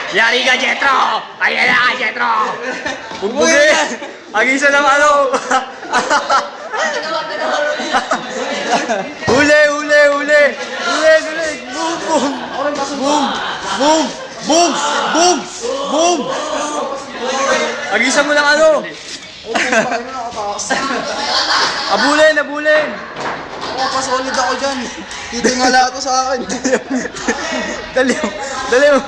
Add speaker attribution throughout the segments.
Speaker 1: Yari ka, Jetro! Ayan na, Jetro! Bugbugin! Ang isa ng ano! Huli, huli, huli! Huli, huli! Boom, boom! Boom! Boom! Boom! Boom! Boom! Ang isa mo ng ano! Abulin, abulin!
Speaker 2: Pasolid ako dyan. Titingala ito sa akin.
Speaker 1: Dali mo, dali mo!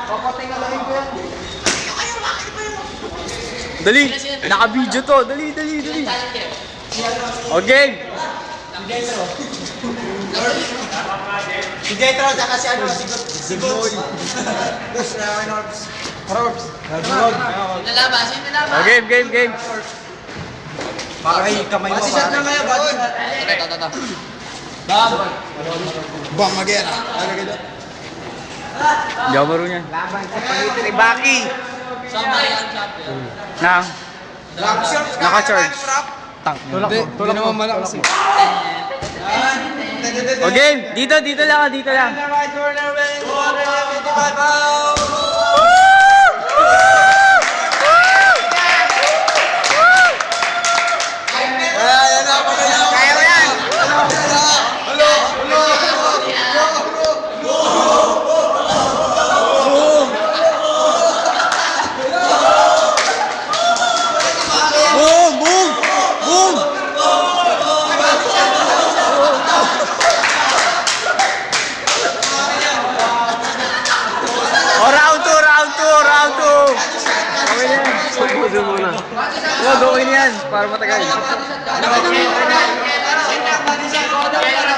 Speaker 2: Papatingalain ko yan.
Speaker 1: Dali! Naka-video to! Dali, dali, dali! Okay!
Speaker 2: Si Jetro, tsaka si ano, si Boy. Robs.
Speaker 3: Nalabas, yun nalabas.
Speaker 1: Oh, game, game, game!
Speaker 2: Parang kamay mo. Shot na ngayon, body.
Speaker 3: Ito.
Speaker 2: Bang Magera.
Speaker 1: Hindi ako marunong yan.
Speaker 2: Kay Baki.
Speaker 1: Nang? Naka-charge.
Speaker 2: Tulak naman malakas.
Speaker 1: O game! Dito, dito lang, dito lang.
Speaker 2: Kaya mo yan.
Speaker 1: Boom! Boom! Boom! Oh, round 2, round 2, round 2! Okay yan. Subukan muna. Huwag, okay yan. Para matagal.